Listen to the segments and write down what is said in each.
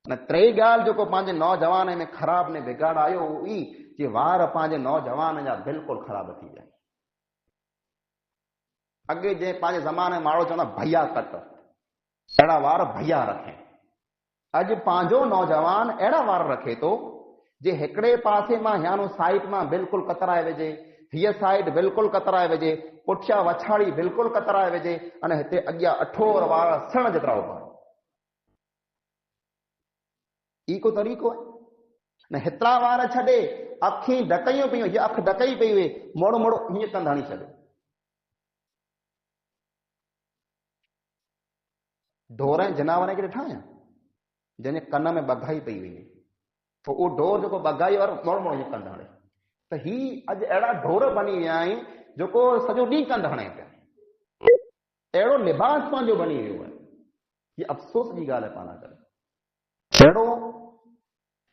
न टे ॻाल्हि जेको पंहिंजे नौजवान में ख़राब ने बिगाड़ आयो ई कि वार पंहिंजे नौजवान जा बिल्कुलु ख़राब थी विया। अॻे जे पंहिंजे ज़माने में माण्हू चवंदा भैया कट, अहिड़ा वार भैया रखे। अॼु पंहिंजो नौजवान अहिड़ा वार रखे थो जे हिकिड़े पासे मां यानो साइड मां बिल्कुलु कतराए वेझे, हीअ साइड बिल्कुलु कतराए वेझे, पुठियां वछाड़ी बिल्कुलु कतराए वेझे, अने हिते अॻियां अठोर वार सण जेतिरा उभा। ई को तरीक़ो आहे? न हेतिरा वार छॾे अखियूं ढकयूं पियूं, हीअ अखि ढकई पई हुई, मोड़ो मोड़ो हीअं कंद हणी छॾियो। ढोर ऐं जनावर खे ॾिठा आहिनि जंहिंजे कन में बघाई पई हुई, पोइ उहो ढोर जेको बघाई वारो मोड़ो मोड़ो हीअं कंद हणे। त ही अॼु अहिड़ा ढोर बनी विया आहिनि जेको सॼो ॾींहुं कंद हणे पिया। अहिड़ो लिबास पंहिंजो बनी वियो आहे। हीअ अफ़सोस जी ॻाल्हि आहे पाण करे। अहिड़ो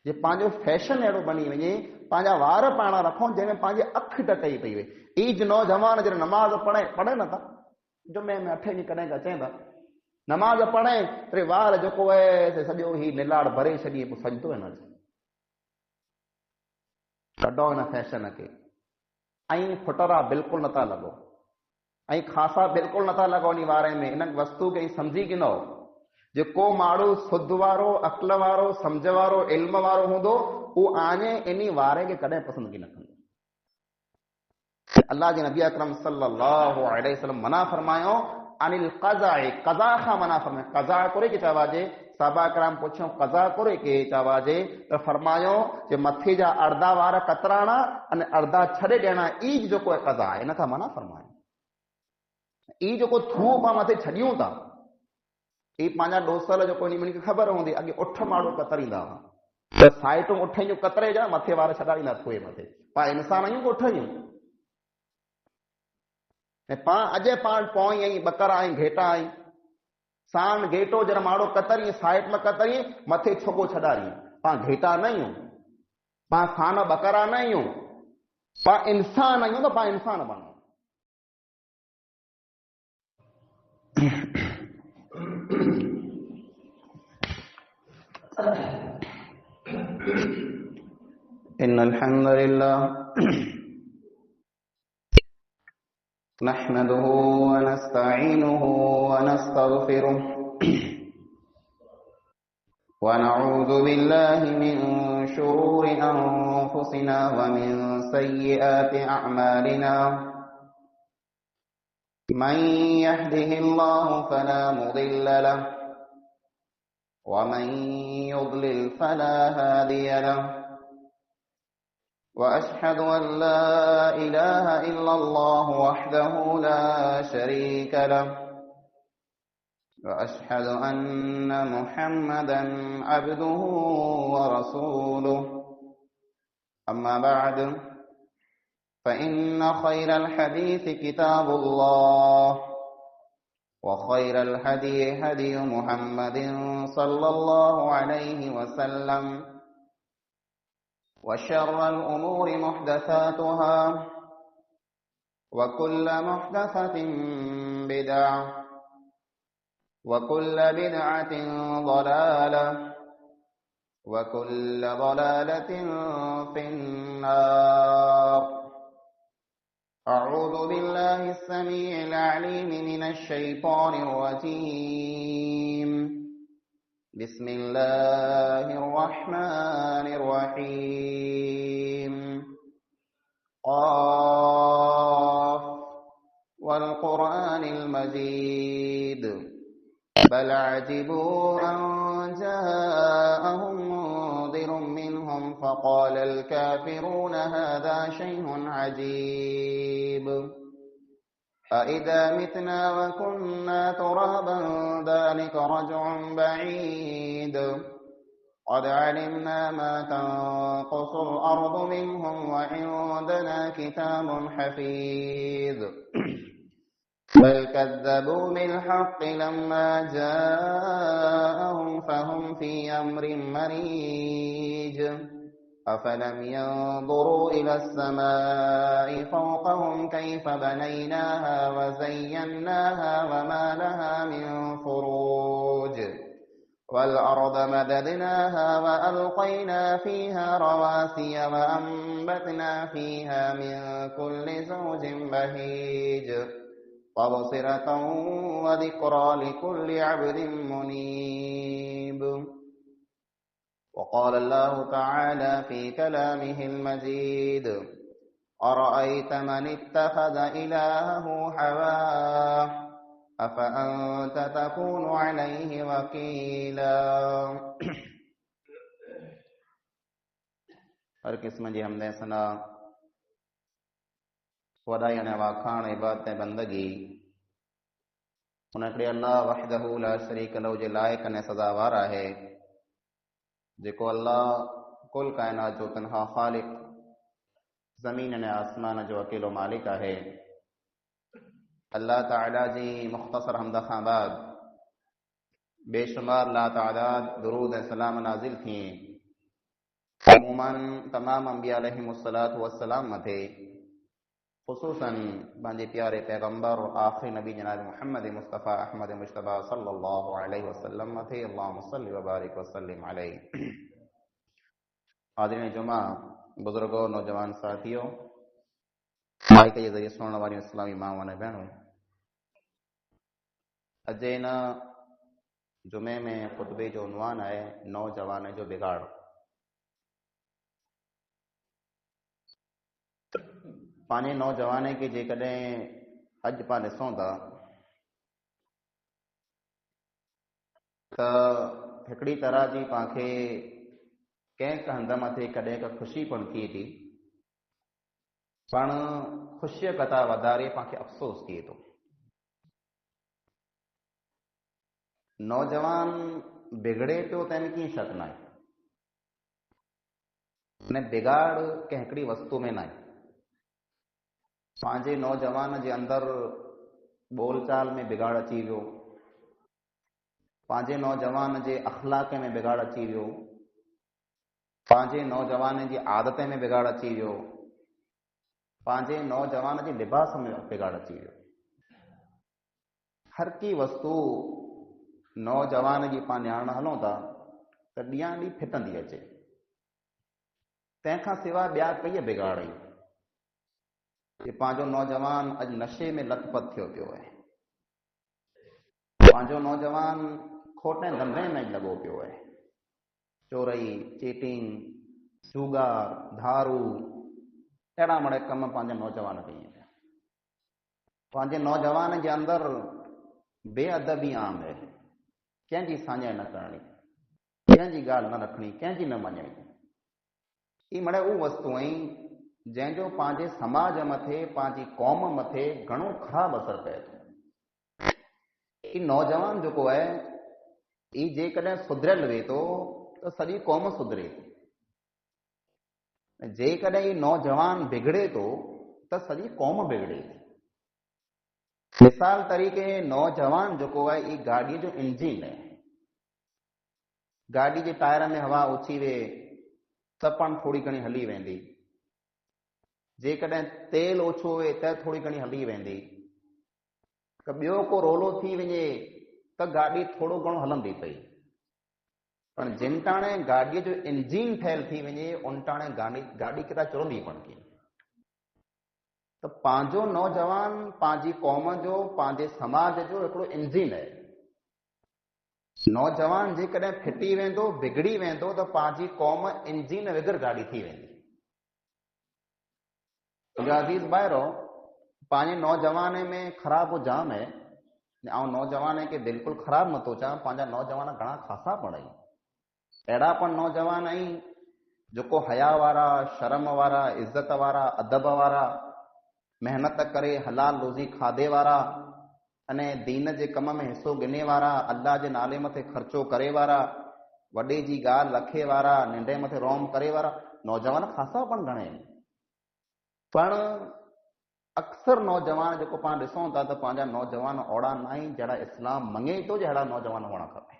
जे पंहिंजो फैशन अहिड़ो बनी वञे, पंहिंजा वार पाण रखूं जंहिंमें पंहिंजी अखि ढकई पई हुई। ईज नौजवान जॾहिं नमाज़ पढ़े नथा, जुमे में 8 ॾींहं कॾहिं अचनि था, नमाज़ पढ़े अरे वार जेको आहे सॼो ही निलाड़ भरे छॾिए, पोइ सजदो आहे न कढो हिन फैशन खे। ऐं फुटरा बिल्कुलु नथा लॻो, ऐं खासा बिल्कुलु नथा लॻो इन वारे में। इन वस्तु खे सम्झी गिनो, जेको माण्हू सुध वारो, अक़ल वारो, सम्झ वारो, इल्म वारो हूंदो, उहो आने इन वारे खे कॾहिं पसंदि न कंदो। अल्लाह जे नबी अकरम सल्लल्लाहु अलैहि वसल्लम मना फरमायो अनिल क़ज़ा, क़ज़ा खां मना फरमायो। क़ज़ा करे के चवाजे, साहबा कराम पुछो क़ज़ा करे के चवाजे, त फरमायो जे मथे जा अर्धा वार कतराणा अने अर्धा छॾे ॾियणा, ई जेको आहे क़ज़ा आहे, इन खां मना फरमायो। ई जेको थूअ पाण मथे छॾियूं था, ई पंहिंजा डोसल जेको इन खे ख़बर हूंदी, अॻे उठ माण्हू कतरींदा हुआ, त साइटूं उठ जूं कतरे जा मथे वार छॾाईंदा थूए मथे। पाण इंसान आहियूं उठ जूं, ऐं पाण अॼु पाण पोइ आहियूं बकरा आहियूं, घेटा आहियूं। साण घेटो जॾहिं माण्हू कतरी साइड में कतरी मथे छोको छॾारी, पाण घेटा न आहियूं, पाण खान बकरा न आहियूं, पाण इंसान आहियूं। त पाण इंसान बणूं। इन्नल हम्दुलिल्लाह नहमदुहु व नस्तईनुहु व नस्तगफिरुह व नऊज़ु बिल्लाहि मिन शुरूरि अनफुसिना व मिन सय्यिआति अअमालिना मन यहदिहिल्लाहु फला मुदिल्ल लहु व मन युद्लिल फला हादिय लहु وأشهد أن لا إله إلا الله وحده لا شريك له وأشهد أن محمدا عبده ورسوله أما بعد فإن خير الحديث كتاب الله وخير الهدي هدي محمد صلى الله عليه وسلم وشر الأمور محدثاتها وكل محدثة بدعة وكل بدعة ضلالة وكل ضلالة في النار. أعوذ بالله السميع العليم من الشيطان الرجيم. بسم الله الرحمن الرحيم. قاف والقرآن المجيد بل عجبوا أن جاءهم منذر منهم فقال الكافرون هذا شيء عجيب أإذا متنا وكنا ترابا ذلك رجع بعيد قد علمنا ما تنقص الأرض منهم وعندنا كتاب حفيظ بل كذبوا بالحق لما جاءهم فهم في أمر مريج أفلم ينظروا إلى السماء فوقهم كيف بنيناها وزيناها وما لها من فروج والأرض مددناها وألقينا فيها رواسي وأنبتنا فيها من كل زوج بهيج تبصرة وذكرى لكل عبد منيب. وقال الله تعالى في كلامه المجيد: أرأيت من اتخذ إلهه هواه أفأنت تكون عليه وكيلا. ہر قسم جی حمد ثنا وڈائی نے واکھاण عبادت بندگی ان ہکڑے اللہ وحدہ لا شریک لہ جے لائق نے سزاوار ہے جيڪو اللہ کل کائنات جو تنہا خالق، زمین نے آسمان جو اکیلو مالک ہے. اللہ تعالی جی مختصر حمد خان بعد بے شمار لا تعداد درود سلام نازل تھیں عموماً تمام انبیاء علیہم الصلاۃ والسلام متھے، خصوصاً پانجے پیارے پیغمبر اور آخری نبی جناب محمد مصطفیٰ احمد مجتبیٰ صلی اللہ علیہ وسلم متھے. اللہم صلی وبارک وسلم علیہ. حاضرین جمعہ، بزرگوں، نوجوان ساتھیوں، مائک کے ذریعے سننے والی اسلامی ماں نے بہنوں، اج ان جمعے میں خطبے جو عنوان ہے نوجوان جو بگاڑ. پانجے نوجوان کے جيڪڏهن اج پا ڏسون تا त हिकिड़ी तरह जी पांखे कंहिं हंध मथे कॾहिं का ख़ुशी पण थिए थी، पण ख़ुशीअ कथा वधारे पांखे अफ़सोस थिए थो. नौजवान बिगड़े पियो त हिन कीअं शक न आहे، ने बिगाड़ कंहिं हिकिड़ी वस्तु में न आहे. पंहिंजे नौजवान जे अंदरि बोलचाल में बिगाड़ अची वियो، पंहिंजे नौजवान जे अख़लाक़ में बिगाड़ अची वियो، पंहिंजे नौजवान जी आदत में बिगाड़ अची वियो، पंहिंजे नौजवान जे लिबास में बिगाड़ अची वियो. हर की वस्तु नौजवान जी पाण ॼाण हलूं था त ॾींहं ॾींहुं फिटंदी अचे. तंहिंखां सवाइ ॿिया कई बिगाड़ कि पंहिंजो नौजवान अॼु नशे में लथपथ थियो पियो आहे, पंहिंजो नौजवान खोटे धंधे में लॻो पियो आहे. चोरई, चीटिंग, जूगार, धारू, अहिड़ा मड़े कम पंहिंजे नौजवान कई पिया. पंहिंजे नौजवान जे अंदरि बेअदबी आम है, कंहिंजी साञाई न करणी, कंहिंजी ॻाल्हि न रखणी, कंहिंजी न मञणी. ही मड़े उहे वस्तू आहिनि जंहिंजो पंहिंजे समाज मथे, पंहिंजी क़ौम मथे घणो ख़राबु असरु पए थो. ही नौजवान जेको आहे ही जेकॾहिं सुधरियल वे थो त सॼी क़ौम सुधरे थी. जेकॾहिं ही नौजवान बिगड़े थो त सॼी क़ौम बिगड़े थी. मिसाल तरीक़े नौजवान जेको आहे ही गाॾीअ जो इंजिन आहे. गाॾी जे टायर में हवा उछी वे त पाण थोड़ी घणी हली वेंदी, जेकॾहिं तेल ओछो हुए त थोड़ी घणी हली वेंदी, त ॿियो को रोलो थी वञे त गाॾी थोड़ो घणो हलंदी पई. पर जिन टाणे गाॾीअ जो इंजिन ठहियल थी वञे उन टाणे गाॾी किथां चुरंदी पण की. त पंहिंजो नौजवान पंहिंजी क़ौम जो, पंहिंजे समाज जो हिकिड़ो इंजिन आहे. नौजवान जेकॾहिं फिटी वेंदो, बिगड़ी वेंदो त पंहिंजी क़ौम इंजिन वग़ैरह गाॾी थी वेंदी. अज़ीज़ ॿाहिरो पंहिंजे नौजवान में ख़राबु जाम आहे. ऐं नौजवान खे बिल्कुलु ख़राबु नथो चवां, पंहिंजा नौजवान घणा ख़ासा पण आहिनि. अहिड़ा पण नौजवान आहिनि जेको हया वारा, शर्म वारा, इज़त वारा, अदब वारा, महिनत करे हलाल रोज़ी खाधे वारा, अने दीन जे कम में हिसो गिने वारा, अल्लाह जे नाले मथे ख़र्चो करे वारा, वॾे जी ॻाल्हि रखे वारा, निंडे मथे रोम करे वारा नौजवान ख़ासा पण घणे आहिनि. पण अक्सर नौजवान जेको पाण ॾिसूं था त पंहिंजा नौजवान ओड़ा न आहिनि जहिड़ा इस्लाम मञे थो जहिड़ा नौजवान हुअणु खपे.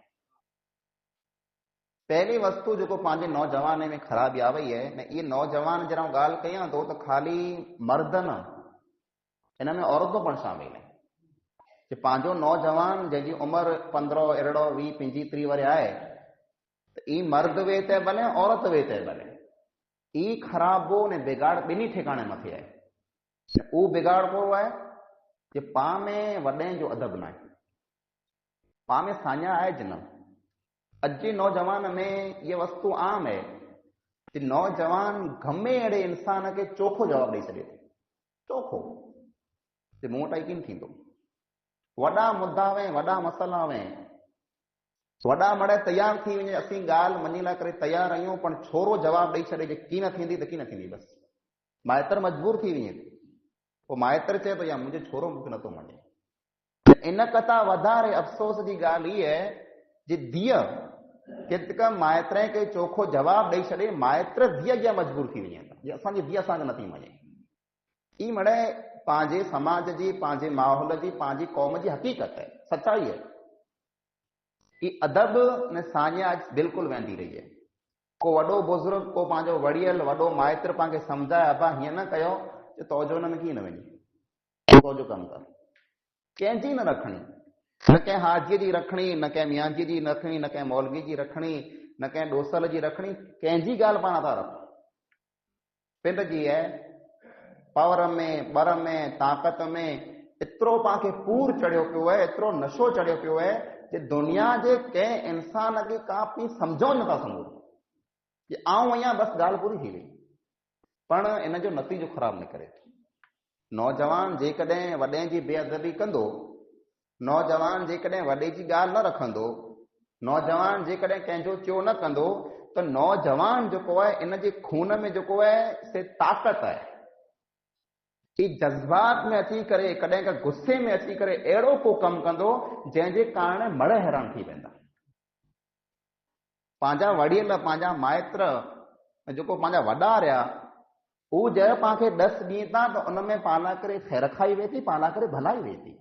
पहली वस्तु जेको पंहिंजे नौजवान में ख़राबी आ वई आहे, इहे नौजवान जहिड़ा ॻाल्हि कयां थो त ख़ाली मर्द न, हिन में औरतूं पण शामिल आहिनि. जे पंहिंजो नौजवान जंहिंजी उमिरि 15, 20, 20, 25, 30 वरी आहे त ई मर्द वे ते भले औरत वे ते भले ई ख़राबो ने बिगाड़ ॿिन्ही ठिकाणे मथे आहे। उहो बिगाड़ को आहे जे पाण में वॾे जो अदब न आहे, पाण में साञा आहे ज न। अॼु जे नौजवान में इहा वस्तु आम आहे कि नौजवान गमे अहिड़े इंसान खे चोखो जवाबु ॾेई छॾे थो, चोखो ते मूं वटि यकीन थींदो। वॾा मुद्दा में वॾा मसइला में वॾा मड़े तयारु थी वञे, असीं ॻाल्हि मञी लाइ करे तयारु आहियूं, पण छोरो जवाबु ॾेई छॾे कि की न थींदी त की न थींदी, बसि माइतर मजबूर थी वञे, पोइ माइतर चए थो या मुंहिंजो छोरो मूंखे नथो मञे। इन कथा वधारे अफ़सोस जी ॻाल्हि इहा आहे जे धीअ केतिका माइत्र खे चोखो जवाबु ॾेई छॾे, माइत्र धीअ अॻियां मजबूर थी वञे जे असांजी धीअ असांखे नथी मञे। ई मड़े पंहिंजे समाज जी, पंहिंजे माहौल जी, पंहिंजी क़ौम जी हक़ीक़त आहे, सचाई आहे। ई अदब ने साञा बिल्कुलु वेंदी रही आहे। को वॾो बुज़ुर्ग, को पंहिंजो वड़ियल वॾो माइत्र पाण खे सम्झाए अबा हीअं न कयो, तौजो हुन में कीअं न वञे, तौजो कमु कर, कंहिंजी न रखणी, न कंहिं हाजीअ जी रखणी, न कंहिं मियांजीअ जी रखणी, न कंहिं मौलवी जी रखणी, न कंहिं ॾोसल जी रखणी, कंहिंजी ॻाल्हि पाण था रखो। पिंड जी आहे, पावर में, बर में, ताक़त में एतिरो पाण खे पूर चढ़ियो पियो आहे, एतिरो नशो चढ़ियो पियो आहे जे दुनिया जे कंहिं इंसान खे का पई सम्झो नथा सम्झो कि आऊं आहियां, बसि ॻाल्हि पूरी थी वई। पण इन जो नतीजो ख़राबु निकिरे थो। नौजवान जेकॾहिं वॾे जी बेअदबी कंदो, नौजवान जेकॾहिं वॾे जी ॻाल्हि न रखंदो, नौजवान जेकॾहिं कंहिंजो चयो न कंदो, त नौजवान जेको आहे इन जे खून में जेको आहे से ताक़त आहे। ही जज़्बात में अची करे, कॾहिं का गुस्से में अची करे अहिड़ो को कमु कंदो जंहिंजे कारण मड़ हैरान थी वेंदा। पंहिंजा वड़ियल, पंहिंजा माइत्र जेको पंहिंजा वॾा रहिया, हू जंहिं पाण खे ॾस ॾींहं था त उन में पाण लाइ करे ख़ैर खाई वेठी, पाण लाइ करे भलाई वेठी।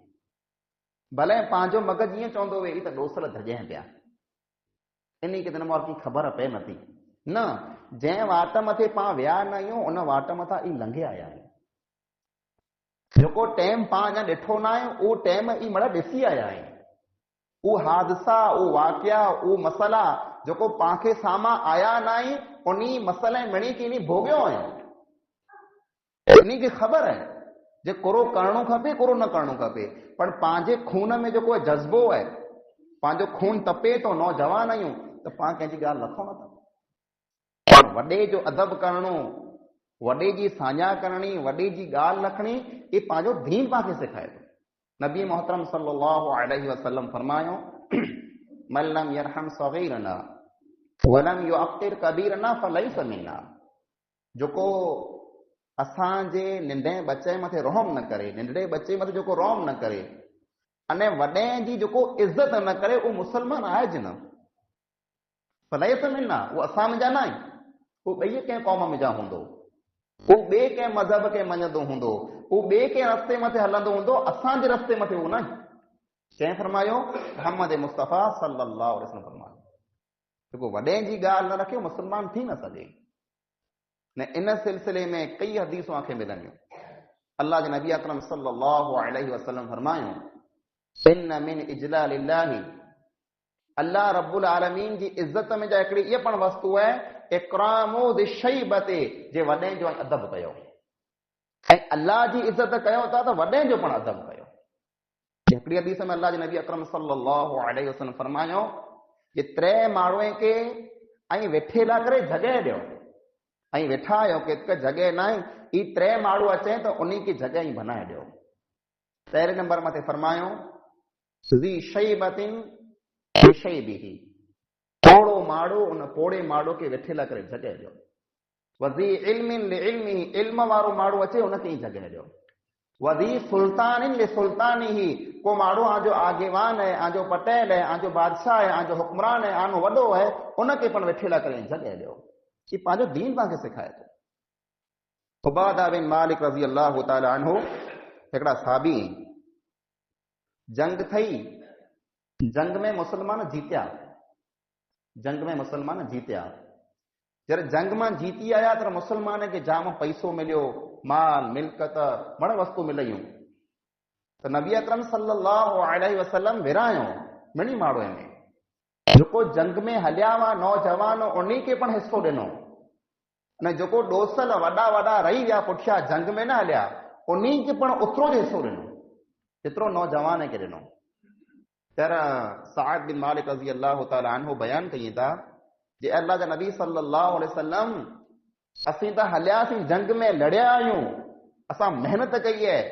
भले पंहिंजो मग़ज़ ईअं चवंदो वेही त ॾोसल धॼनि पिया, इन खे दिन की ख़बर पए नथी। न, जंहिं वाट मथे पाण विया न आहियूं उन वाट मथां ई लंघे आया आहियूं। जेको टाइम पाण अञा ॾिठो न आहे उहो टाइम ई मड़ ॾिसी आया आहियूं। उहो हादसा, उहो वाक़िया, उहो मसइला जेको पाण खे साम्हूं आया न आहिनि, उन मसइले मिणी की इन भोॻियो आहियूं। इन खे ख़बर आहे जे कुरो करणो खपे, कुरो न करणो खपे, पर पंहिंजे खून में जेको जज़्बो आहे, पंहिंजो खून तपे थो, नौजवान आहियूं त पाण कंहिंजी ॻाल्हि नथो नथा। वॾे जो अदब करणो, वॾे जी साञा करणी, वॾे जी ॻाल्हि रखणी, ये पंहिंजो दीन पाण खे सेखारे थो। नबी मोहतरम सल्लल्लाहु अलैहि वसल्लम फरमायो, मन लम यरहम सगीरना वलम युअक्किर कबीरना फलैस मिन्ना। जेको असांजे नंढे बच्चे मथे रहम न करे, नंढड़े बच्चे मथे जेको रहम न करे, अने वॾे जी जेको इज़त न करे, उहो मुसलमान आहे ज न। फलैस मिन्ना, उहो असां में जा न आहिनि, उहो ॿिए कंहिं क़ौम में जा हूंदो, उहो ॿिए कंहिं मज़हब खे मञंदो हूंदो, उहो ॿिए कंहिं रस्ते मथे हलंदो हूंदो, असांजे रस्ते मथे उहो न आहे। कंहिं फरमायो? मोहम्मद मुस्तफ़ा सल्लल्लाहु अलैहि वसल्लम फरमायो, जेको वॾे जी ॻाल्हि न रखे मुसलमान थी न सघे। न इन सिलसिले में कई हदीसूं आंखे मिलंदियूं। अल्लाह जे नबी अकरम सल्लल्लाहु अलैहि वसल्लम फरमायो, इन्न मिन इजलालिल्लाहि, अल्लाह रब्बुल आलमीन जी इज़त में जा हिकिड़ी इहा पण वस्तु आहे, इकरामु दिशैबते, जे वॾे जो अदब कयो। ऐं अल्लाह जी इज़त कयो था त वॾे जो पण अदब कयो। हिकिड़ी हदीस में अल्लाह जे नबी अकरम सल्लल्लाहु अलैहि वसल्लम फरमायो कि टे माण्हुनि खे ऐं वेठे ला करे जॻह ॾियो, ऐं वेठा आहियो कि जॻह न आहे, ई टे माण्हू अचे त उन खे जॻह ई बनाए ॾियो। पहिरें नंबर मथे फरमायो, ज़ी शैबतिन बिशैबिही, पोड़ो माण्हू उन पोड़े माण्हू खे वेठे ला करे जॻह ॾियो। वज़ी इल्मिन लिइल्मिही, इल्म वारो माण्हू अचे उनखे ई जॻह ॾियो। वज़ी सुल्तानिन लिसुल्तानिही, को माण्हू आजो आगेवान है, आजो पटेल है, आजो बादशाह है, आजो हुक्मरान है, आनो वॾो है, उनखे पण वेठे ला करे जॻह ॾियो। ही पंहिंजो दीन पाण खे सेखारे थो। उबादा बिन मालिक रज़ी अल्लाह ताला अन्हु, हिकिड़ा साहबी, जंग थई, जंग में मुसलमान जीतिया, जंग में मुसलमान जीतिया। जॾहिं जंग मां जीती आया त मुसलमान खे जाम पैसो मिलियो, माल मिल्कत बड़ वस्तु मिलियूं। تو نبی اکرم صلی اللہ علیہ وسلم विरायो मिणी माड़ो में जेको जंग में हलिया हुआ नौजवान उन्हीं के पण हिस्सो ॾिनो ने जेको डोसल वॾा वॾा रही विया पुठियां जंग में न हलिया उन्हीं के पण ओतिरो जो हिस्सो ॾिनो जेतिरो नौजवान खे ॾिनो। तरह साद बिन मालिक रज़ी अल्लाह तआला अन्हु बयान कई था जे अल्लाह जा नबी सल्लल्लाहु अलैहि वसल्लम असीं त हलियासीं जंग में लड़िया आहियूं, असां महिनत कई आहे,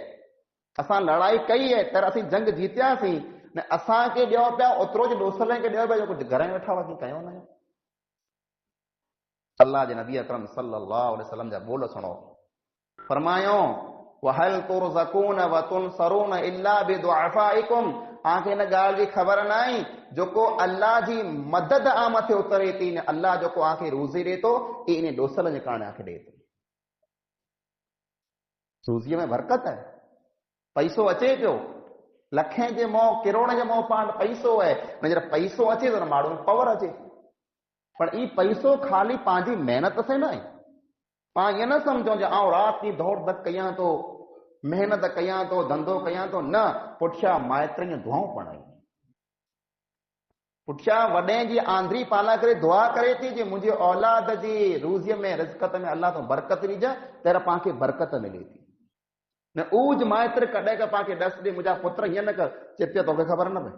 असां लड़ाई कई आहे, तर असीं जंग जीतियासीं ने असांखे ॾियो पिया ओतिरो जो डोसले खे ॾियो पिया जेको घर में वेठा हुआसीं कयो न। अल्लाह जे नबी अकरम सल्लल्लाहु अलैहि वसल्लम जा बोल सुनो, फरमायो वहल तुरज़कून व तुनसरून इल्ला बिदुअफ़ाइकुम, आंखे इन ॻाल्हि जी ख़बर न आहे जेको अल्लाह जी मदद आ मथे उतरे थी ने अल्लाह जेको आंखे रोज़ी ॾे थो इन डोसल जे कारण आंखे ॾे थो। रोज़ीअ में बरकत आहे, पैसो अचे पियो लखें जे मोह किरोड़ जे मोह पाण पैसो आहे, जॾहिं पैसो अचे थो त माण्हू में पावर अचे, पर ई पैसो ख़ाली पंहिंजी महिनत से न आहे। पाण ईअं न सम्झो जे आउं राति ॾींहुं दौड़ धक कयां थो, महिनत कयां थो, धंधो कयां थो, न पुठियां माइटनि जूं दुआऊं पण आहिनि, पुठियां वॾे जी आंधरी पाला करे दुआ करे थी जे मुंहिंजी औलाद जी रोज़ीअ में रिज़्क़त में अल्लाह तो बरकत ॾिजां, तर पाण खे बरकत मिले थी। न उज माइत्र कॾहिं का पाण खे ॾस ॾे मुंहिंजा पुत्र हीअं न कर चित्य तोखे ख़बर न पए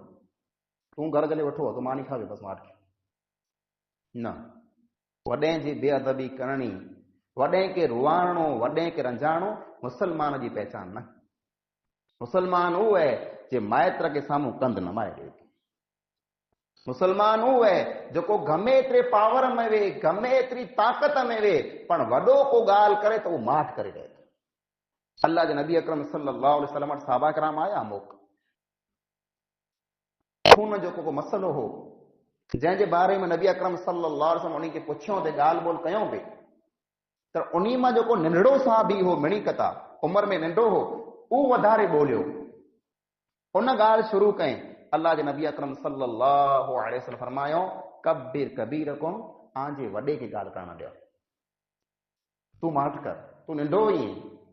तूं घर जले वठो तूं मानी खावे बसि मार खे न। वॾे जी बेअदबी करणी, वॾे खे रुआणो, वॾे खे रंजाणो मुसलमान जी पहचान न। मुसलमान उहो आहे जे माइत्र खे साम्हूं कंध न मारे ॾे। मुसलमान उहो आहे जेको गमे एतिरे पावर में वे, गमे एतिरी ताक़त में वे, पण वॾो को ॻाल्हि करे त उहो माठ करे ॾे। अल्लाह जे नबी अकरम सल्लल्लाहु अलैहि वसल्लम वटि सहाबा किराम आया अमुक खून जेको को मसलो हो जंहिंजे बारे में नबी अकरम सल्लल्लाहु अलैहि वसल्लम उन्हीं खे पुछियो ते ॻाल्हि ॿोल कयूं पिए त उन्हीं मां जेको नंढड़ो साहबी हो मिणी कता उमिरि में नंढो हो उहो वधारे ॿोलियो, उन ॻाल्हि शुरू कई। अल्लाह जे नबी अकरम सल्लल्लाहु अलैहि वसल्लम फरमायो कबीर कबीरकुम, आंजे वॾे खे ॻाल्हि करण ॾियो, तूं माठ कर, तूं नंढो ई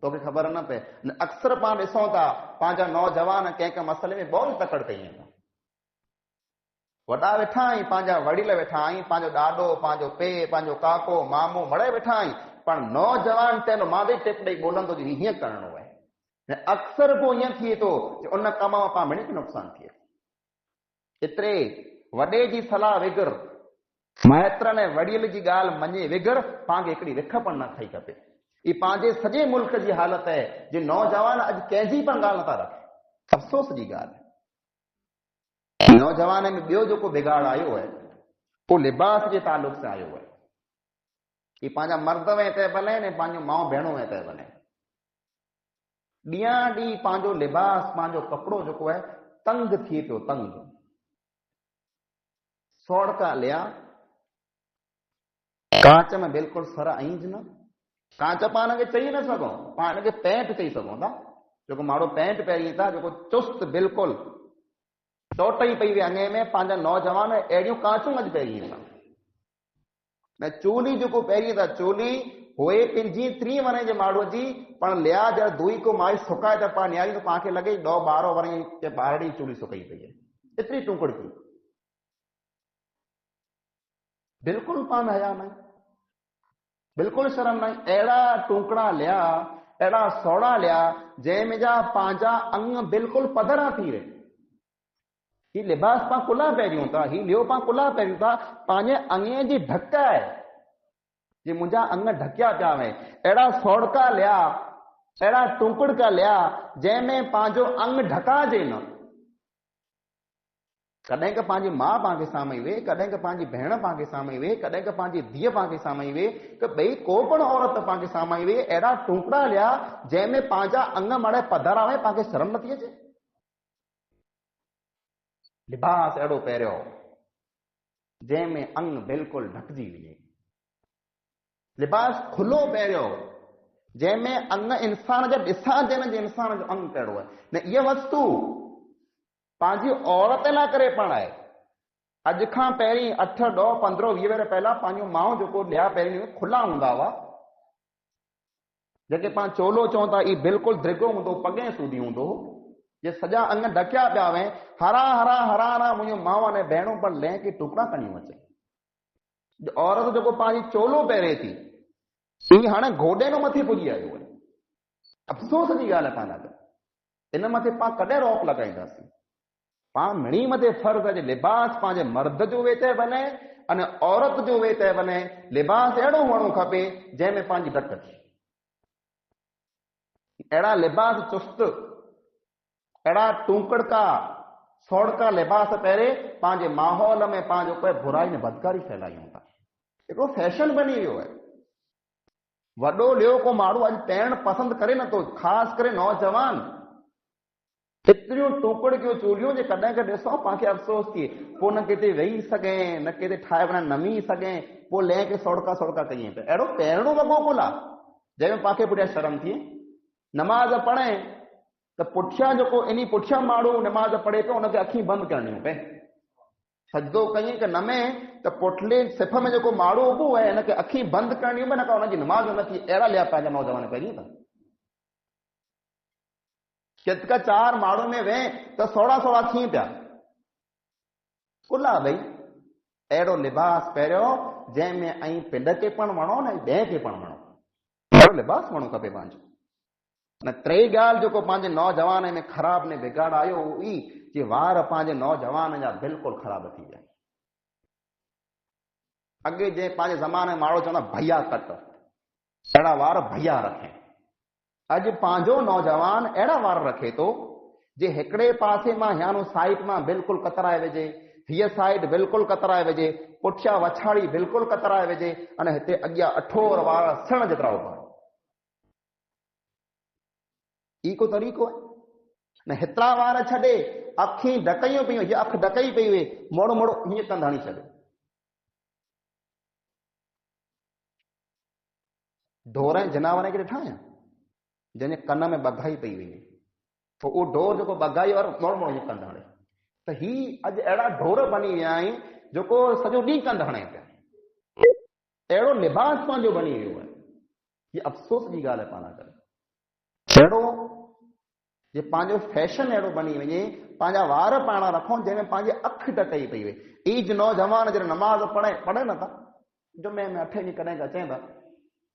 तोखे ख़बर न पए। अक्सर पाण ॾिसूं था पंहिंजा नौजवान कंहिं कंहिं मसइले में बोल तकड़ कई आहिनि, वॾा वेठा आहिनि, पंहिंजा वडील वेठा आहिनि, पंहिंजो ॾाॾो, पंहिंजो पे, पंहिंजो काको मामो मड़े वेठा आहिनि, पर नौजवान तेल मादे टिप ॾेई ॿोलंदो जी हीअं करणो आहे। अक्सर पोइ ईअं थिए थो उन कम में पाण मिणी नुक़सानु थिए। एतिरे वॾे जी सलाह विगर, माइत्र ने वडील जी ॻाल्हि मञे विगर, पाण खे हिकिड़ी रिख पण न खाई खपे। ही पंहिंजे सॼे मुल्क जी हालत आहे जे नौजवान अॼु कंहिंजी पण ॻाल्हि नथा रखे, अफ़सोस जी ॻाल्हि आहे। नौजवान में ॿियो जेको बिगाड़ आयो आहे उहो लिबास जे तालुक सां आयो आहे। ही पंहिंजा मर्द में तंहिं भले ने पंहिंजो माउ भेणो में तंहिं भले ॾींहं ॾींहुं पंहिंजो लिबास, पंहिंजो कपिड़ो जेको आहे तंग थिए पियो, तंग सौड़का लिया कांच में बिल्कुलु सर आईंज न, कांच पाण खे चई न सघूं, पाण खे पैंट चई सघूं था, जेको माण्हू पैंट पहिरीं था जेको चुस्त बिल्कुलु चोट ई पई वे अङे में, पंहिंजा नौजवान अहिड़ियूं कांचूं अॼु पहिरीं था न। चोली जेको पहिरीं था चोली होए पंहिंजी 3 वरे जे माण्हूअ जी पण लिया जर दुई को माई सुकाए त पाण न्यारी त पाण खे लॻे 10-12 वरे के ॿारड़ी चोली सुकाई पई आहे, एतिरी टुकड़ थी बिल्कुलु पान हया न, बिल्कुलु शर्म न। अहिड़ा टुकड़ा लिया, अहिड़ा सौड़ा लिया जंहिंमें जा पंहिंजा अंग बिल्कुलु पधरा थी रहे। ही लिबास पाण कुला पहिरियूं था, ही लियो पाण कुला पहिरियूं था, पंहिंजे अंगे जी ढक आहे जे मुंहिंजा अंग ढकिया पिया वे। अहिड़ा सौड़का लिया, अहिड़ा टुकड़का लिया जंहिंमें पंहिंजो अंग ढकाजे न। कॾहिं का पंहिंजी माउ पाण खे साम्हूं वे, कॾहिं का पंहिंजी भेण पाण खे साम्हूं वे, कॾहिं का पंहिंजी धीअ पाण खे साम्हूं वे, त ॿई को पण औरत पाण खे साम्हूं वे। अहिड़ा टुकड़ा लिया जंहिंमें पंहिंजा अंग मड़े पधरा वे, पाण खे शर्म नथी अचे। लिबास अहिड़ो पहिरियों जंहिंमें अंग बिल्कुलु ढकजी वञे, लिबास खुलो पहिरियों जंहिंमें अंग इंसान जा ॾिसां जंहिं इंसान जो अंग कहिड़ो आहे न। इहा वस्तु पंहिंजी औरत लाइ करे पण आहे। अॼु खां पहिरीं 8, 10, 15, 20 वर पहिला पंहिंजो माउ जेको लिया पहिरीं खुला हूंदा हुआ, जेके पाण चोलो चऊं था, ई बिल्कुलु द्रिगो हूंदो, पॻे सूधी हूंदो, जे सॼा अंग ढकिया पिया हुआ, हरा हरा हरा हरा मुंहिंजो माउ ने भेणूं पर लह के टुकड़ा कणियूं अचे। औरत जेको पंहिंजी चोलो पहिरे थी, ही हाणे गोॾे खां मथे पुॼी आयो आहे। अफ़सोस जी ॻाल्हि आहे पाण लाइ। इन मथे पाण कॾहिं रोक लॻाईंदासीं? पाण मिणी मथे फर्ज़ आहे लिबास पंहिंजे मर्द जो वेते बने अने औरत जो वेते बने। लिबास अहिड़ो हुअणो खपे जंहिंमें पंहिंजी ढक थी। अहिड़ा लिबास चुस्त, अहिड़ा टूकड़का सोड़का लिबास पहिरे पंहिंजे माहौल में पंहिंजो कोई बुराई ने बदकारी फैलायूं था। हिकिड़ो फैशन बनी वियो आहे। वॾो लियो को माण्हू अॼु पाइण पसंदि करे नथो, ख़ासि करे नौजवान। एतिरियूं टूकड़कियूं चोलियूं जे कॾहिं कॾहिं ॾिसो पाण खे अफ़सोस थिए, पोइ न किथे वेही सघे, न किथे ठाहे बना नमी सघे, पोइ लह के सोड़का सोड़का कयूं पिया। अहिड़ो पहिरियों वॻो कुल आहे जंहिंमें पाण खे पुठियां शर्म थिए। नमाज़ पढ़े त पुठियां जेको इन पुठियां माण्हू नमाज़ पढ़े पियो उनखे अखियूं बंदि करणियूं पए। सजदो कईं कि नमे त पुठले सिफ़ में जेको माण्हू उभो आहे हिनखे अखियूं बंदि करणियूं पए, न का हुनजी नमाज़ न थी। अहिड़ा लिया पंहिंजा नौजवान पहिरीं था। केतिका चार माण्हू में वेह त सोड़ा सोड़ा थियूं पिया। कुल आहे भई अहिड़ो लिबास पहिरियों जंहिंमें ऐं पिंड खे पण वणो न ॿिए खे पण वणो। अहिड़ो लिबास वणो खपे पंहिंजो। न टे ॻाल्हि जेको पंहिंजे नौजवान में ख़राब ने बिगाड़ आयो उहो ई कि वार पंहिंजे नौजवान जा बिल्कुलु ख़राब थी विया। अॻे जे पंहिंजे ज़माने में माण्हू चवंदा भैया कट, अहिड़ा वार भैया रखे। अॼु पंहिंजो नौजवान अहिड़ा वार रखे थो जे हिकिड़े पासे मां यानो साइड मां बिल्कुलु कतराए विझे, हीअ साइड बिल्कुलु कतराए विझे, पुठियां वछाड़ी बिल्कुलु कतराए विझे, अने हिते अॻियां अठोर वार सण जेतिरा उभा। ई को तरीक़ो आहे? न हेतिरा वार छॾे अखियूं ढकयूं पियूं, हीअ अखि ढकई पई हुई, मोड़ मोड़ हीअं कंदा हणी छॾे। ढोर ऐं जनावर खे ॾिठा आहिनि जंहिंजे कन में बघाई पई हुई, पोइ उहो ढोर जेको बघाई वारो मोड़ मोड़ हीअं कंदा हणे। त ही अॼु अहिड़ा ढोर बनी विया आहिनि जेको सॼो ॾींहुं कंदा हणे पिया। अहिड़ो लिबास पंहिंजो बनी वियो आहे। हीअ अफ़सोस जी ॻाल्हि आहे पाण करे। अहिड़ो जे पंहिंजो फैशन अहिड़ो बनी वञे, पंहिंजा वार पाण रखूं जंहिंमें पंहिंजी अखि ढकई पई हुई। ईज नौजवान जॾहिं नमाज़ पढ़े नथा, जुमे में 8 ॾींहं कॾहिं अचनि था,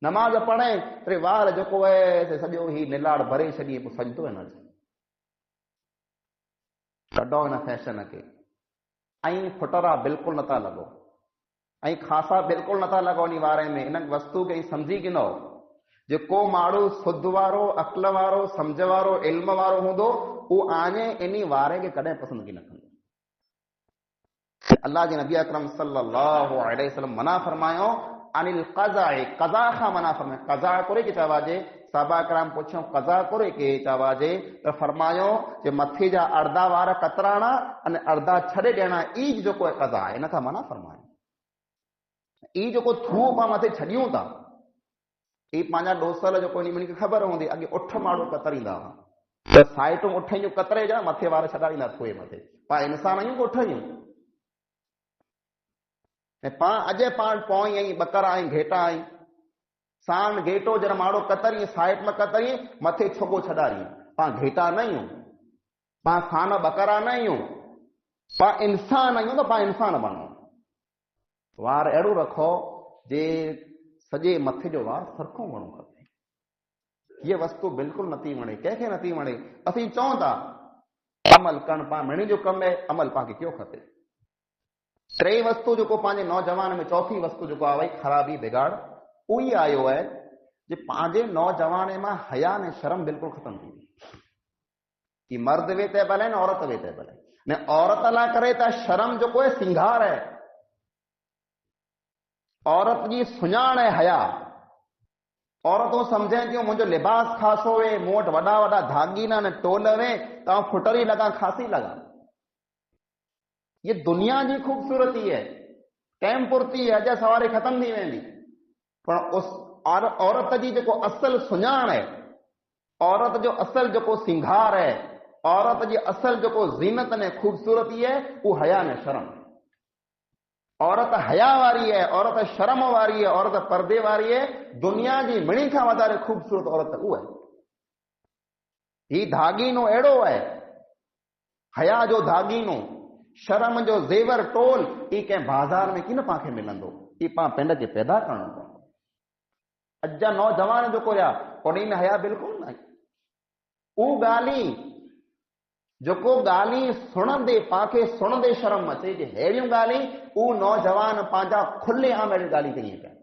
नमाज़ पढ़े अरे वार जेको आहे सॼो ही निलाड़ भरे छॾिए, पोइ सजदो न अचे। कढो हिन फैशन खे। ऐं फुटरा बिल्कुलु नथा लॻो, ऐं खासा बिल्कुलु नथा लॻो इन वारे में। इन वस्तु खे सम्झी गिनो। जेको माण्हू सुध वारो, अक़ल वारो, सम्झ वारो, इल्म वारो हूंदो, उहो आने इन वारे खे कॾहिं पसंदि न कंदो। अल्लाह जे नबी अकरम सल्लल्लाहु अलैहि वसल्लम मना फरमायो अनिल क़ज़ा, क़ज़ा खां मना फरमायो। क़ज़ा करे के चवाजे, साहबा कराम पुछो क़ज़ा करे के चवाजे त फरमायो जे मथे जा अर्धा वार कतराणा अने अर्धा छॾे ॾियणा, ई जेको आहे क़ज़ा आहे। इन खां मना फरमायो। ई जेको थूअ पाण मथे छॾियूं था, ही पंहिंजा डोसल जेको इन खे ख़बर हूंदी, अॻे उठ माण्हू कतरींदा हुआ त साइटूं उठ जूं कतरे जा मथे वार छॾाईंदा थूए मथे। पाण इंसान आहियूं उठ जूं, ऐं पाण अॼु पाण पोइ आई बकरा आई घेटा आई साण घेटो जॾहिं माण्हू कतरी साइड में कतरी मथे छुगो छॾाई। पाण घेटा न आहियूं, पाण खान बकरा न आहियूं, पाण इंसान आहियूं। त पाण इंसान बणो, वार अहिड़ो रखो जे सॼे मथे जो वार सरखो हुअणो खपे। हीअ वस्तु बिल्कुलु नथी वणे, कंहिंखे नथी वणे। असीं चऊं था अमल करणु, पाण मिणी जो कमु आहे, अमल पाण खे कयो खपे। टे वस्तु जेको पंहिंजे नौजवान में, चौथी वस्तु जेको आहे ख़राबी बिगाड़, उहो ई आयो आहे जे पंहिंजे नौजवान मां हया ने शर्म बिल्कुलु ख़तम थी वई। कि मर्द वेते भले न औरत वेते भले, न औरत लाइ करे त शर्म जेको आहे सिंगार आहे, औरत जी सुञाण है हया। औरतूं समझनि थियूं मुंहिंजो लिबास ख़ासो है, मूं वटि वॾा वॾा धागीना न टोल वे त फुटरी लॻा, खासी लॻा। ये दुनिया जी खूबसूरती है, टाइम पुरती है, अॼु सवारे ख़तम थी वेंदी। पर उस औरत जी जेको असल सुञाण है, औरत जो असल जेको सिंगार है, औरत जी असल जेको ज़ीनत ने खूबसूरती है, वो हया ने शर्म। औरत हया वारी है, औरत शर्म वारी है, औरत पर्दे वारी है। दुनिया जी मिणी खां वधारे खूबसूरत औरत उहा है। ही धागीनो अहिड़ो है हया जो धागीनो, शर्म जो ज़ेवर टोल, ई कंहिं बाज़ार में कीन पाण खे मिलंदो, ई पाण पिंड खे पैदा करणो पवंदो। अॼु जा नौजवान जेको या उन्ही में हया बिल्कुलु न आहे। उहो ॻाल्हि जेको ॻाल्हि सुणंदे पाण खे सुणंदे शर्म अचे, जे अहिड़ियूं ॻाल्हि उहो नौजवान पंहिंजा खुले आम अहिड़ियूं ॻाल्हियूं कयूं पिया।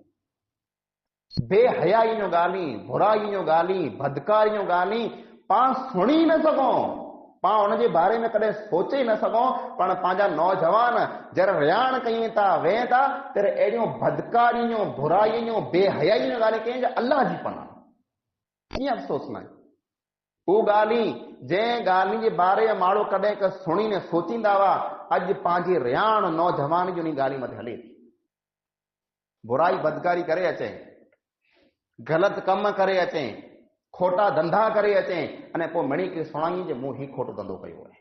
बेहयाई जूं ॻाल्हि, बुराई जूं ॻाल्हि, बदकारी जूं ॻाल्हि पाण सुणी न सघूं, पाण हुनजे बारे में कॾहिं सोचे न सघूं, पर पंहिंजा नौजवान जर रियाण कयूं था, वेह था, तर अहिड़ियूं बदकारी जूं, बुराई जूं, बेहयाई जूं ॻाल्हियूं कयूं अल्लाह जी पनाह। कीअं अफ़सोस न आहे। उहो ॻाल्हि जंहिं ॻाल्हि जे बारे में माण्हू कॾहिं का सुणी न सोचींदा हुआ, अॼु पंहिंजी रियाण नौजवान जी उन ॻाल्हि मथे हले थी। बुराई बदकारी करे अचे, ग़लति कम करे अचे, खोटा धंधा करे अचे, अने पोइ मणी खे सुणाई जे मूं ही खोटो धंधो कयो आहे।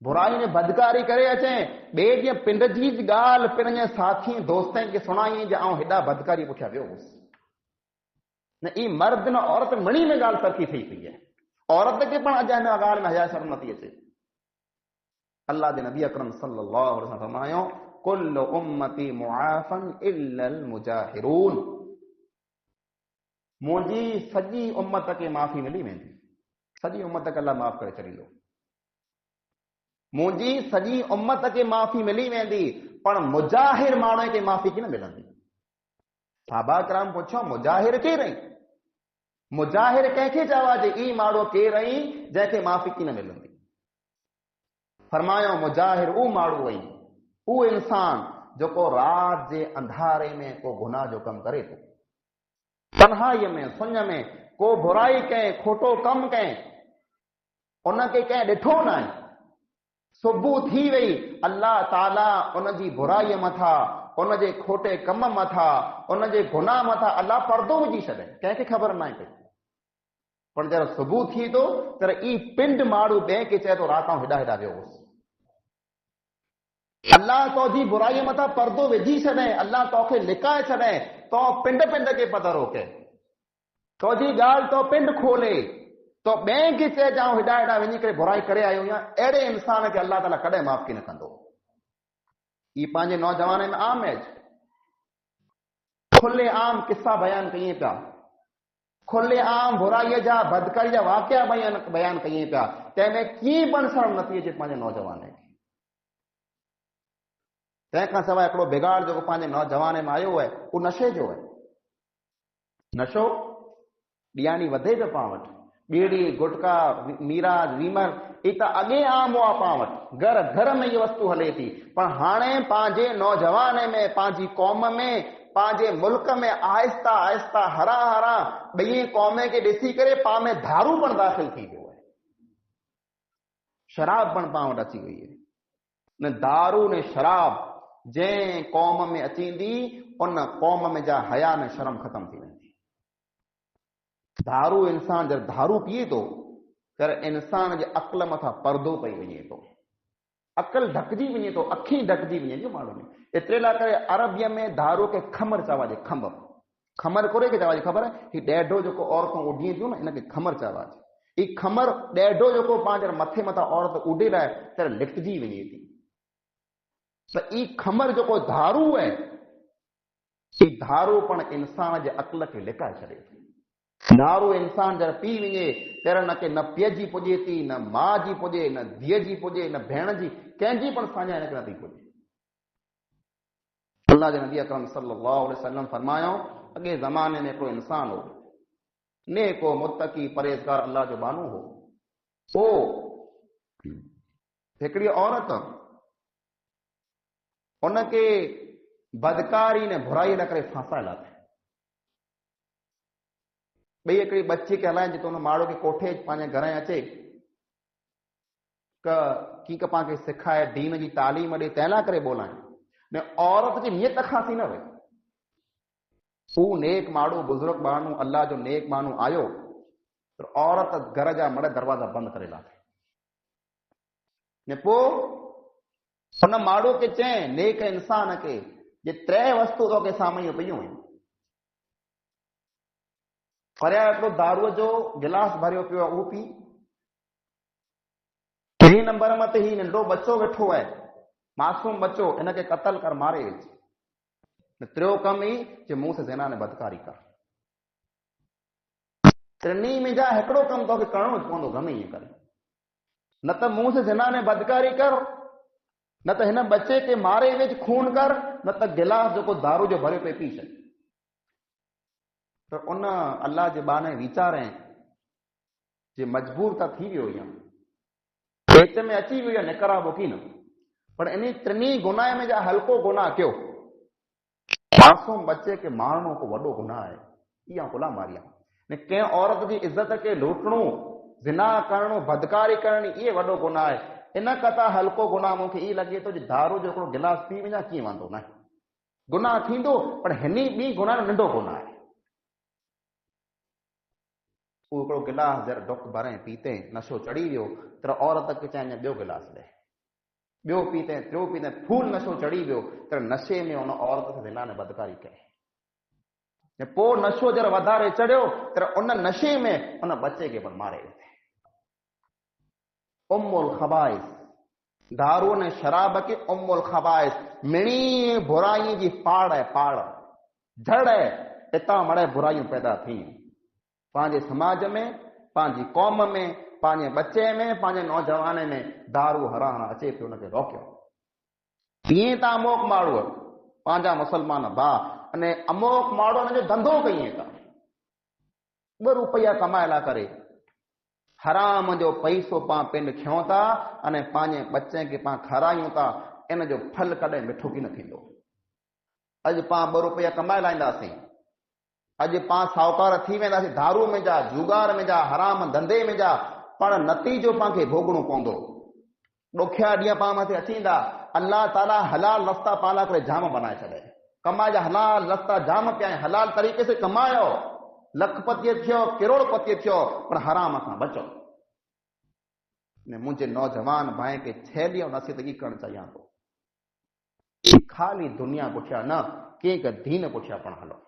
बुराई ने बदकारी करे अचे, ॿिए ॾींहुं पिंड जी ॻाल्हि पंहिंजे साथी दोस्तनि खे सुणाई जे आउं हेॾा बदकारी पुठियां वियो हुउसि। न ई मर्द न औरत मणी में ॻाल्हि तरक़ी थी पई आहे। औरत खे पण अॼु हिन ॻाल्हि में हया शर्म नथी अचे। अल्लाह जे नबी अकरम सल्लल्लाहु अलैहि वसल्लम फरमायो, कुल्लु उम्मती मुआफन इल्लल मुजाहिरून। मुंहिंजी सॼी उम्मत खे माफ़ी मिली वेंदी, सॼी उम्मत खे अल्लाह माफ़ करे छॾींदो। मुंहिंजी सॼी उम्मत खे माफ़ी मिली वेंदी, पर मुजाहिर माण्हू खे माफ़ी कीन मिलंदी। साहबा कराम पुछो, मुजाहिर केरु आई? मुजाहिर कंहिंखे चवा जे ई माण्हू केरु आई जंहिंखे माफ़ी कीन मिलंदी? फरमायो, मुजाहिर उहो माण्हू आई, उहो इंसान जेको राति जे अंधारे में को गुनाह जो कमु करे थो, तन्हाईअ में सुञ में को बुराई कहे, खोटो कमु कहे, उनखे कंहिं ॾिठो न आहे, सुबुह थी वई, अल्लाह ताला उनजी बुराईअ मथां, उनजे खोटे कम मथां, उनजे गुनाह मथां अल्लाह पर्दो विझी छॾे, कंहिंखे ख़बर न आहे पई। पर जॾहिं सुबुह थी थो त ई पिंड माण्हू ॿिए खे चए थो रातां हेॾा हेॾा वियो हुउसि। अल्लाह तोजी बुराईअ मथां पर्दो विझी छॾे, अल्लाह तोखे लिकाए छॾे, तो पिंड पिंड खे पधरो के, तोजी ॻाल्हि तो पिंड खोले, तो ॿिए खे चए जाऊं हेॾा हेॾा वञी करे बुराई करे आयो या, अहिड़े इंसान खे अल्लाह ताला कॾहिं माफ़ कीन कंदो। ई पंहिंजे नौजवान में आम है, खुले आम किस्सा बयान कयूं पिया, खुले आम बुराईअ जा बदकारी जा वाक़िया बयान कयूं पिया, तंहिंमें कीअं पण शर्म नथी अचे पंहिंजे नौजवान खे। तंहिंखां सवाइ हिकिड़ो बिगाड़ जेको पंहिंजे नौजवान में आयो आहे, उहो नशे जो आहे। नशो ॾियानी वधे पियो पाण वटि, बीड़ी गुटका मीराज वीमर ई त अॻे आम हुआ पाण वटि, घर घर में इहा वस्तु हले थी, पर हाणे पंहिंजे नौजवान में, पंहिंजी क़ौम में, पंहिंजे मुल्क में आहिस्ता आहिस्ता हरा हरा ॿई क़ौम खे ॾिसी करे पाण में दारू पण दाख़िल थी वियो आहे, शराब पण पाण वटि अची वई आहे। न दारू ने शराब जंहिं क़ौम में अचींदी, उन क़ौम में जा हया में शर्म ख़तम थी वेंदी। दारू इंसान जब दारू पिए थो तर इंसान जे अक़ल मथां पर्दो पई वञे थो, अक़ल ढकजी वञे थो, अखियूं ढकजी वञे थियूं माण्हू में। एतिरे लाइ करे अरबिया में दारू खे खमर चवाजे, खमर, खमर कोरे खे चवाजे, ख़बर आहे? ही ॾेढो जेको औरतूं उॾीनि थियूं न, हिनखे खमर चवाजे। ही खमर ॾेढो जेको पंहिंजे मथे मथां औरत उॾे लाइ तर लिकजी वञे थी, त ई खमर जेको दारू आहे, ही दारू पण इंसान जे अक़ल खे लिकाए छॾे थी। दारू इंसान जर पी वञे तर हुनखे न पीउ जी पुॼे थी, न माउ जी पुॼे, न धीअ जी पुॼे, न भेण जी, कंहिंजी पण साञा हिनखे नथी पुॼे। अल्लाह जे नबी अकरम सल्लल्लाहु अलैहि वसल्लम फरमायो, अॻे ज़माने में हिकिड़ो इंसान हो, नेको मुत्तकी परहेज़गार अल्लाह जो बानो हो, हिकिड़ी औरत उनखे बदकारी ने बुराई न करे फांसाए लाथी। ॿई हिकिड़ी बच्ची खे हलाइनि जिते हुन माण्हू खे कोठे पंहिंजे घर में अचे कीअं पाण खे सिखाए, दीन जी तालीम ॾे, तंहिं लाइ करे ॿोलाइनि। ने औरत जी नियत ख़ासी न वई, हू नेक माण्हू, बुज़ुर्ग माण्हू, अल्लाह जो नेक माण्हू आयो, त औरत घर जा मड़ दरवाज़ा बंदि करे लाथी। ने पोइ हुन माण्हू खे चए, नेक इंसान खे, जे 3 वस्तु तोखे साम्हूं पयूं आहिनि, परियां हिकिड़ो दारूअ जो गिलास भरियो पियो आहे, उहो पी, ॿिए नंबर ते ही नंढो बच्चो वेठो आहे, मासूम बच्चो, हिनखे क़तल कर, मारे विझ। टियों कम ई जे मुंहुं से ज़िना ने बदकारी कर। टिनी में जा हिकिड़ो कमु तोखे करणो पवंदो गमे ईअं करे, न त मुंहुं से ज़िना ने बदकारी कर, न त हिन बच्चे खे मारे विझ, खून कर, न त गिलास जेको दारू जो भरियो पिए पी छॾ। त उन अल्लाह जे बाने वीचारे जे मजबूर त थी वियो या पेट में अची वियो, निकराबो की न, पर इन टिनी गुनाह में जा हल्को गुनाह कयो। मासूम बच्चे खे मारणो को वॾो गुनाह आहे, इहा गुलामारी आहे। कंहिं औरत जी इज़त खे लूटणो, ज़िना करणो, बदकारी करणी, इहे वॾो गुनाह आहे। इन कथा हल्को गुनाह मूंखे ईअं लॻे थो, दारू जो हिकिड़ो गिलास पी वञा कीअं वांदो न आहे, गुनाह थींदो, पर हिन ॿी गुनाह नंढो गुनाह आहे। उहो हिकिड़ो गिलास जर डुक भरे पीते नशो चढ़ी वियो, त औरत खे चाहे ॿियो गिलास ॾे, ॿियो पीते, टियों पीते, फूल नशो चढ़ी वियो, त नशे में उन औरत खे ज़िना ने बदकारी कई। पोइ नशो जर वधारे चढ़ियो, त उन नशे में उन बच्चे खे पण मारे विधे। उम्मुल ख़बाइस, दारू ने शराब खे उम्मुल ख़बाइस, मिणी बुराई जी पाड़ आहे, पाड़ जड़ आहे, हितां मड़े बुराइयूं पैदा थी। पंहिंजे समाज में, पंहिंजी क़ौम में, पंहिंजे बच्चे में, पंहिंजे नौजवान में दारू हराम अचे पियो, हुनखे रोकियो। ईअं त अमोक माण्हू पंहिंजा मुस्लमान भाउ अने अमोक माण्हू हुनजो धंधो कईं था, ॿ रुपया कमाए ला करे हराम जो पैसो पाण पिन खियूं था अने पंहिंजे बच्चे खे पाण खारायूं था, इन जो फल कॾहिं मिठो की न थींदो। अॼु पाण 2 रुपया कमाए लाईंदासीं, अॼु पाण साहूकार थी वेंदासीं, दारू में जा, जुगार में जा, हराम धंधे में जा, पर नतीजो पाण खे भोगणो पवंदो। ॾुखिया ॾींहं पाण मथे अचींदा, अल्लाह ताला हलाल रस्ता पाण लाइ करे जाम बनाए छॾे, कमाए जा हलाल रस्ता जाम पिया आहिनि, हलाल तरीक़े से कमायो, लखपति थियो, करोड़पति थियो, पर हराम खां बचो। मुंहिंजे नौजवान भाई खे छैली ऐं नसीहत करणु चाहियां थो, ख़ाली दुनिया पुठियां न, कंहिं दीन पुठियां पण हलो।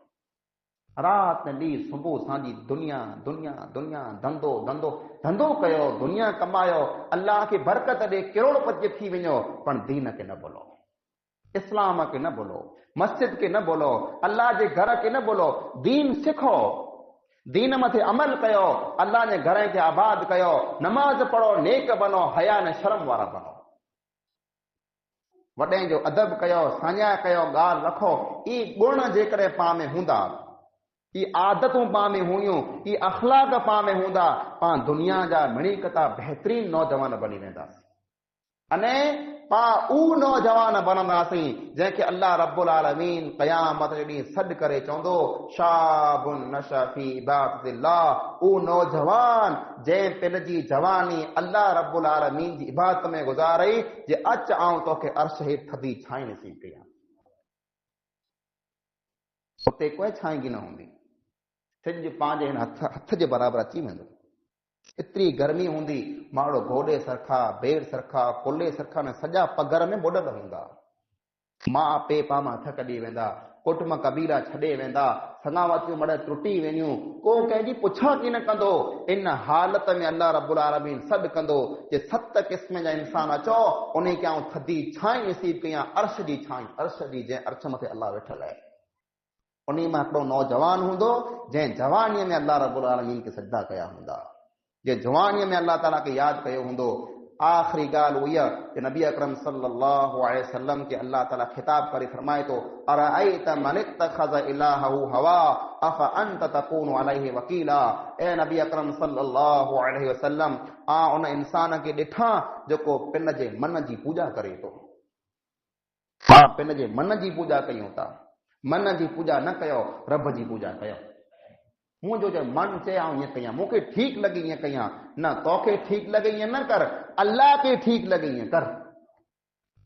रात ॾींहुं सुबुह सांजी दुनिया दुनिया दुनिया, धंधो धंधो धंधो कयो, दुनिया कमायो, अल्लाह खे बरकत ॾे, करोड़पति थी वञो, पण दीन खे न भुलो, इस्लाम खे न भुलो, मस्जिद खे न भुलो, अल्लाह जे घर खे न भुलो। दीन सिखो, दीन मथे अमल कयो, अल्लाह जे घर खे आबाद कयो, नमाज पढ़ो, नेक बनो, हया ने शर्म वारा बनो, वॾे जो अदब कयो, साञा कयो, ॻाल्हि रखो। ई गुण जेकॾहिं पाण में हूंदा, ई आदतूं पाण में हुयूं, ई अखलाक पाण में हूंदा, पाण दुनिया जा मिणीकता बहितरीन नौजवान बनी वेंदासीं। अने पाण उहो नौजवान बनंदासीं जंहिंखे अल्लाह रब्बुल आलमीन क़यामत जे ॾींहुं सॾु करे चवंदो, शाबुन नशा फी इबादतिल्लाह, उहो नौजवान जंहिं पंहिंजी जवानी अल्लाह रब्बुल आलमीन जी इबादत में गुज़ारी, जे अच आऊं तोखे अर्श हेठि थधी छांई नसीब कयां। उते कोई छांई की न हूंदी, सिज पंहिंजे हिन हथ जे बराबरि अची वेंदो। एतिरी गर्मी हूंदी, माण्हू घोड़े सरखा, बेर सरखा, पुले सरखा न सॼा पगर में बुॾल हूंदा, माउ पीउ पाण हथ कढी वेंदा, कुटुंब कबीला छॾे वेंदा, सगावतियूं मड़ टुटी वेंदियूं, को कंहिंजी पुछा की न कंदो। इन हालत में अल्लाह रब्बुल आलमीन सॾु कंदो, जे 7 क़िस्म जा इंसान अचो, उन खे आऊं थधी छांई नसीब कयां, अर्श जी छांई, अर्श जी, जंहिं अर्श मथे अल्लाह वेठल आहे। उन मां हिकिड़ो नौजवान हूंदो जंहिं जवानीअ में अल्लाह रब्बुल आलमीन खे सजदा कया हूंदा, जे जवानीअ में अल्लाह ताला खे यादि कयो हूंदो। आख़िरी ॻाल्हि उहा कि नबी अकरम सल्लल्लाहु अलैहि वसल्लम खे अल्लाह ताला खिताब करे फरमाए थो, अरअयत मन इत्तखज़ इलाहहु हवा अफ अंत तकूनु अलैहि वकीला। ए नबी अकरम सल्लल्लाहु अलैहि वसल्लम, उन इंसान खे ॾिठा जेको पिन जे मन जी पूॼा करे थो। पिन जे मन जी पूॼा कयूं था, मन जी पूॼा न कयो, रब जी पूॼा कयो। मुंहिंजो जो मन चए आऊं ईअं कयां, मूंखे ठीकु लॻे ईअं कयां, न तोखे ठीकु लॻे ईअं न कर, अल्लाह खे ठीकु लॻे ईअं कर।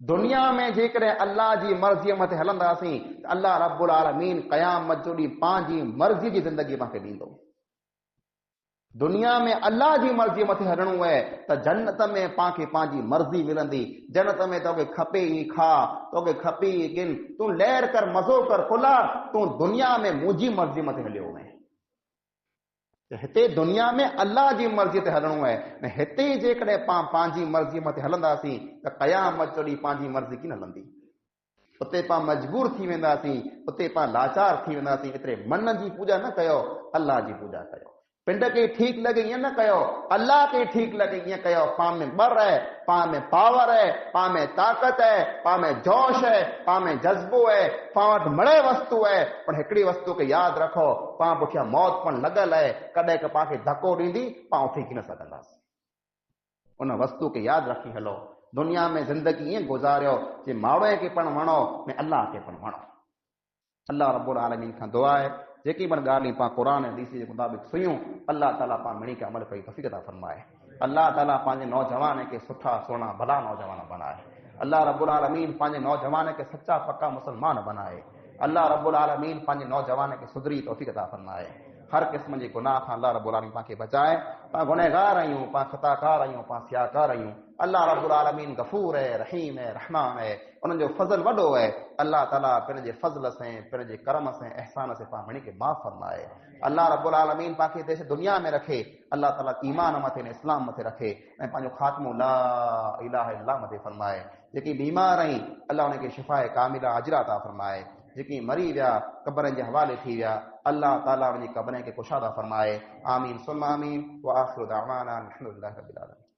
दुनिया में जेकॾहिं अल्लाह जी मर्ज़ीअ मथे हलंदासीं, अल्लाह रब्बुल आलमीन क़यामत जो ॾींहुं पंहिंजी मर्ज़ी जी ज़िंदगी मूंखे ॾींदो। दुनिया में अल्लाह जी मर्ज़ीअ मथे हलणो आहे त जन्नत में पाण खे पंहिंजी मर्ज़ी मिलंदी। जन्नत में तोखे खपे ई खा, तोखे खपे ई गिन, तूं लहर कर, मज़ो कर, खुला, तूं दुनिया में मुंहिंजी मर्ज़ी मथे हलियो वएं। हिते दुनिया में अल्लाह जी मर्ज़ी ते हलणो आहे न हिते जेकॾहिं पाण पंहिंजी मर्ज़ी मथे हलंदासीं त क़यामत जो ॾींहुं पंहिंजी मर्ज़ी कीन हलंदी। उते पाण मजबूर थी वेंदासीं, उते पाण लाचार थी वेंदासीं। एतिरे मन जी पूॼा न कयो, अल्लाह जी पूॼा कयो। पिंड खे ठीकु लॻे ईअं न कयो, अल्लाह खे ठीकु लॻे ईअं कयो। पाण में ॿर आहे, पाण में पावर आहे, पाण में ताक़त आहे, पाण में जोश आहे, पाण में जज़्बो आहे, पाण वटि मड़े वस्तु आहे। पर हिकिड़ी वस्तु खे यादि रखो, पाण पुठियां मौत पण लॻल आहे। कॾहिं का पाण खे धको ॾींदी, पाण उथी की न सघंदासीं। उन वस्तु खे यादि रखी हलो। दुनिया में ज़िंदगी ईअं गुज़ारियो जे माण्हूअ खे पण वणो ने अल्लाह खे पण वणो। अल्लाह रब्बुल आलमीन खां दुआ आहे जेकी पण ॻाल्हियूं पाण क़ुर ऐं हदीस जे मुताबिक़ सुयूं, अल्लाह ताला पाण मिणी खे अमल कई तौफ़ीक़ अता फरमाए। अल्लाह ताला पंहिंजे नौजवान खे सुठा सुहिणा भला नौजवान बनाए। अल्लाह रब्बुल आलमीन पंहिंजे नौजवान खे सच्चा पक्का मुसलमान बनाए। अल्लाह रब्बुल आलमीन पंहिंजे नौजवान खे सुधरी तौफ़ीक़ अता फरमाए। हर क़िस्म जे गुनाह खां अल्लाह रब्बुल आलमीन पाण खे बचाए। पाण गुनहगार आहियूं, पाण ख़ताकार आहियूं, पाण सियाकार आहियूं। अल्लाह रब्बुल आलमीन गफ़ूर है, रहीम है, रहमान है। उन्हनि जो फज़ल वॾो आहे। अल्लाह ताला पंहिंजे फज़ल से, पंहिंजे करम से, एहसान से पाण मिणी खे माफ़ फरमाए। अल्लाह रब्बुल आलमीन पाण खे देश दुनिया में रखे। अल्लाह ताला ईमान मथे ने इस्लाम मथे रखे ऐं पंहिंजो ख़ात्मो ला इलाहा इल्लल्लाह मथे फरमाए। जेकी बीमार आहिनि अल्लाह उनखे शिफ़ाए कामिला अजरा अता फरमाए। जेकी मरी विया क़बरनि जे हवाले थी विया, अल्लाह ताला उनजी क़बरनि खे कुशादा फरमाए। आमीन सुम्मा आमीन व आख़िरु दअवाना अल्हम्दुलिल्लाहि रब्बिल आलमीन।